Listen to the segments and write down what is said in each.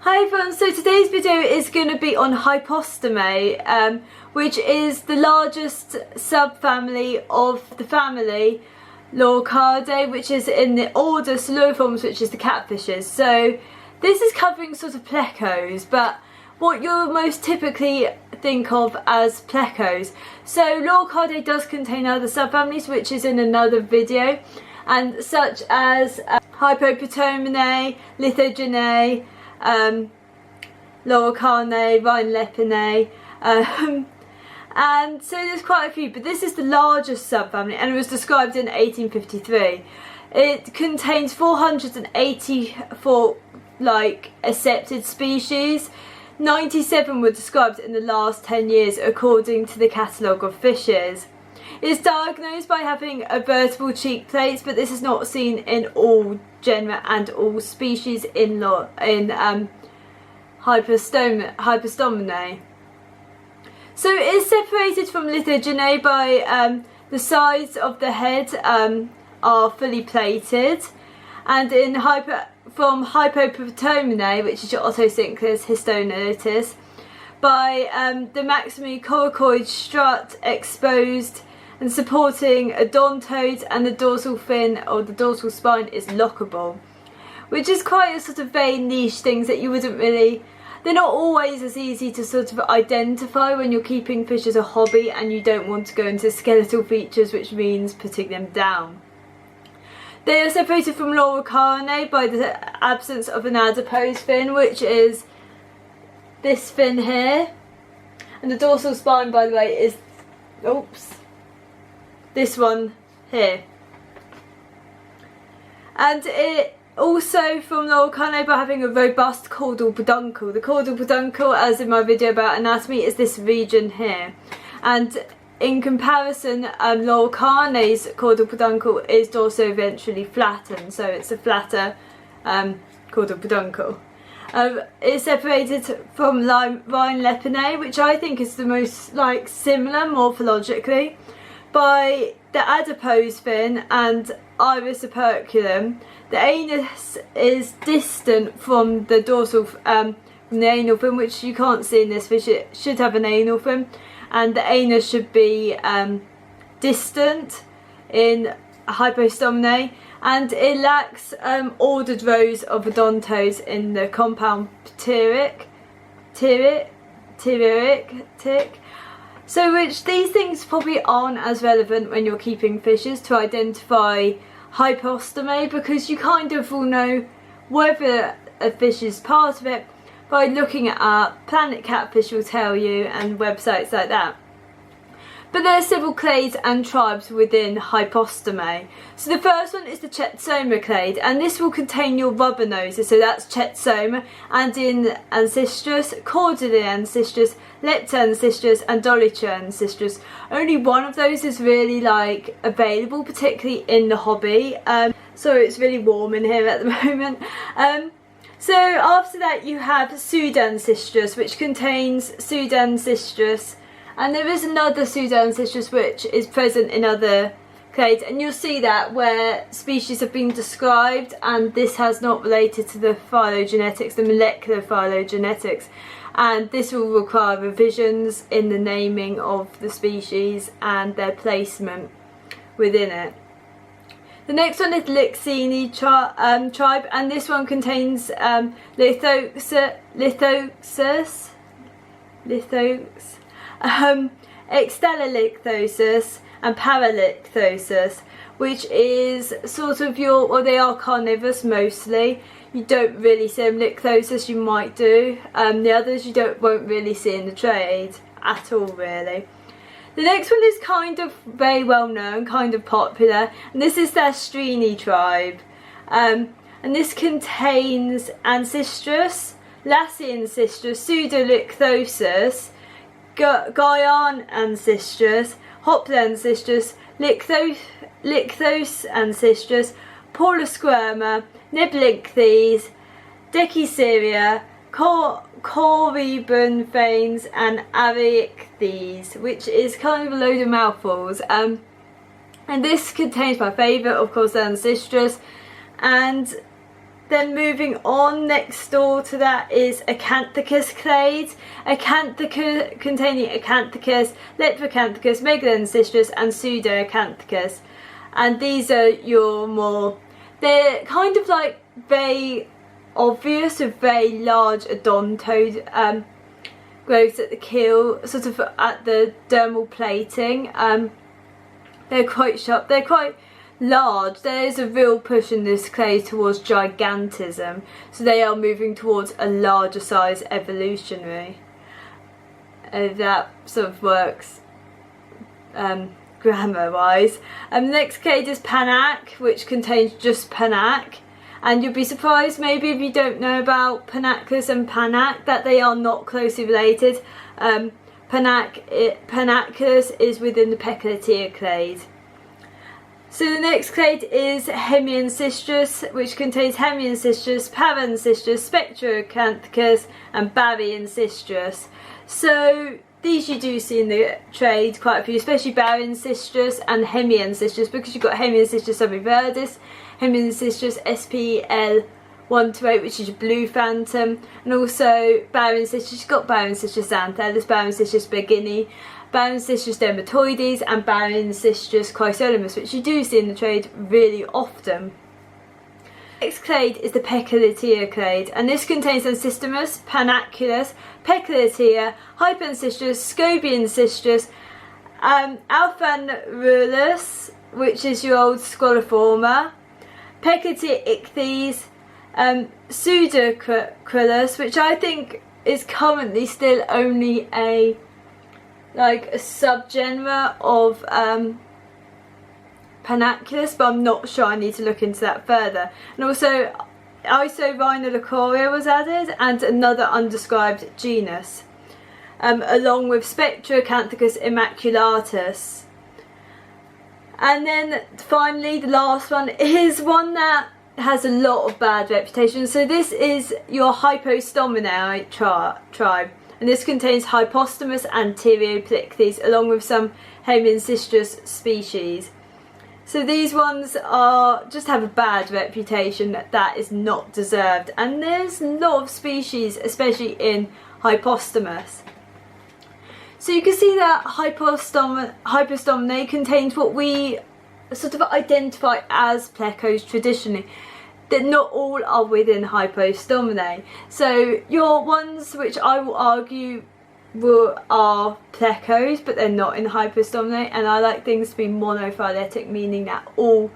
Hi everyone, so today's video is going to be on Hypostominae, which is the largest subfamily of the family Loricariidae, which is in the order Siluriformes, which is the catfishes. So this is covering sort of plecos, but what you'll most typically think of as plecos. So Loricariidae does contain other subfamilies, which is in another video, and such as Hypostominae, Lithoxini, Loricariidae, Rhinelepinae, and so there's quite a few, but this is the largest subfamily and it was described in 1853. It contains 484 accepted species. 97 were described in the last 10 years according to the catalogue of fishes. It's diagnosed by having a vertebral cheek plates, but this is not seen in all genera and all species in Hypostominae. So it is separated from Lithoxini by the sides of the head are fully plated, and from Hypostominae, which is your Otocinclus histonotus, by the maxillary coracoid strut exposed and supporting odontodes, and the dorsal fin or the dorsal spine is lockable, which is quite a sort of very niche things that you wouldn't really, they're not always as easy to sort of identify when you're keeping fish as a hobby and you don't want to go into skeletal features, which means putting them down. They are separated from Loricariidae by the absence of an adipose fin, which is this fin here, and the dorsal spine, by the way, is this one here. And it also from Loricariidae by having a robust caudal peduncle. The caudal peduncle, as in my video about anatomy, is this region here, and in comparison, Loricariidae's caudal peduncle is dorsal-ventrally flattened, so it's a flatter caudal peduncle. It's separated from Rhinelepinae, which I think is the most similar morphologically, by the adipose fin and iris operculum. The anus is distant from the dorsal, from the anal fin, which you can't see in this fish. It should have an anal fin, and the anus should be distant in Hypostominae, and it lacks ordered rows of odontodes in the compound pteric. So which these things probably aren't as relevant when you're keeping fishes to identify Hypostominae, because you kind of will know whether a fish is part of it by looking it up. Planet Catfish will tell you, and websites like that. But there are several clades and tribes within Hypostominae. So the first one is the Chaetostoma clade, and this will contain your rubber noses, so that's Chaetostoma, and in Ancistris, Callichthyidae, Leptoancistris and Dolichoancistris. Only one of those is really available, particularly in the hobby. So it's really warm in here at the moment. So after that you have Pseudancistrus, which contains Pseudancistrus, and there is another Pseudancistrus which is present in other clades, and you'll see that where species have been described and this has not related to the phylogenetics, the molecular phylogenetics, and this will require revisions in the naming of the species and their placement within it. The next one is Lithoxini Tribe, and this one contains Extellalithosis and Paralithosis, which is sort of they are carnivorous mostly. You don't really see them. Lithosis you might do. The others you won't really see in the trade at all, really. The next one is kind of very well known, kind of popular, and this is the Ancistrini Tribe. And this contains Ancistris, Laciancistrus, Pseudolithosis, Guyanancistrus, Hoplancistrus, Lithosancistrus, Polarosquirma, Neblincthes, Dechiceria, Corybonfanes and Ichthyologists, which is kind of a load of mouthfuls. And this contains my favourite, of course, Ancistris, and Then moving on, next door to that is Acanthicus Clade. Acanthicus containing Acanthicus, Lithoxini, Megaloncistris and Pseudancistrus. And these are your more, they're kind of like very obvious with very large odontode growths at the keel, sort of at the dermal plating. They're quite sharp, they're quite large. There is a real push in this clade towards gigantism, so they are moving towards a larger size evolutionary. That sort of works grammar wise. The next clade is Panaque, which contains just Panaque, and you'll be surprised maybe if you don't know about Panaculus and Panaque that they are not closely related. Panaculus is within the Plecos clade. So the next clade is Hemiancistrus, which contains Hemiancistrus, Parancistrus, Spectroacanthicus and Baryancistrus. So these you do see in the trade quite a few, especially Baryancistrus and Hemiancistrus, because you've got Hemiancistrus subverdis, Hemiancistrus SPL128, which is your blue phantom, and also Baryancistrus, you've got Baryancistrus xanthellus, Baryancistrus beginni, Baryancistrus dermatoides and Baryancistrus chrysolamus, which you do see in the trade really often. Next clade is the Plecos clade, and this contains Ancistomus, Panaculus, Plecos, Hyponcistrus, Scobiancistrus, Alphanurulus, which is your old Scoliforma, Plecos ichthyes, Pseudancistrus, which I think is currently still only a subgenera of Panaculus, but I'm not sure, I need to look into that further. And also Loricariidae was added, and another undescribed genus, along with Spectroacanthicus immaculatus. And then finally the last one is one that has a lot of bad reputation. So this is your Hypostominae tribe. And this contains Hypostomus and Pterioplecthes, along with some Hemiancistrus species. So these ones just have a bad reputation that is not deserved. And there's a lot of species, especially in Hypostomus. So you can see that Hypostominae contains what we sort of identify as Plecos traditionally. That not all are within Hypostominae. So your ones which I will argue are Plecos, but they're not in Hypostominae, and I like things to be monophyletic, meaning that all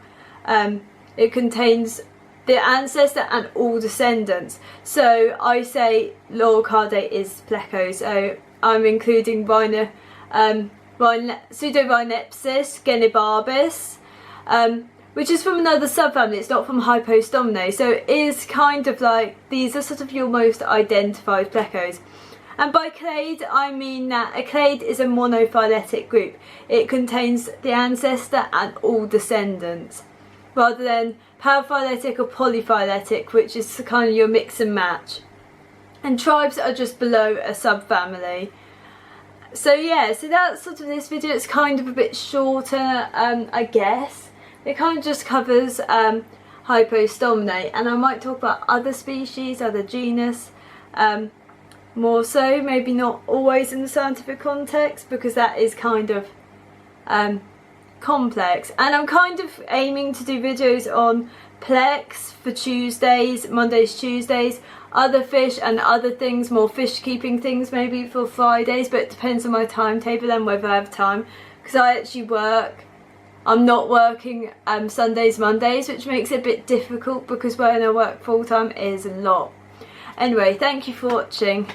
it contains the ancestor and all descendants. So I say Loricariidae is Plecos, so I'm including Pseudorhinepsis genibarbis, which is from another subfamily. It's not from Hypostominae, so it is kind of like, these are sort of your most identified Plecos. And by clade I mean that a clade is a monophyletic group. It contains the ancestor and all descendants, rather than paraphyletic or polyphyletic, which is kind of your mix and match. And tribes are just below a subfamily. So yeah, so that's sort of this video. It's kind of a bit shorter, I guess. It kind of just covers Hypostominae, and I might talk about other species, other genus, more so, maybe not always in the scientific context, because that is kind of complex. And I'm kind of aiming to do videos on Plex for Tuesdays, Mondays, Tuesdays, other fish and other things, more fish keeping things maybe for Fridays, but it depends on my timetable and whether I have time, because I actually work. I'm not working Sundays, Mondays, which makes it a bit difficult, because when I work full time it is a lot. Anyway, thank you for watching.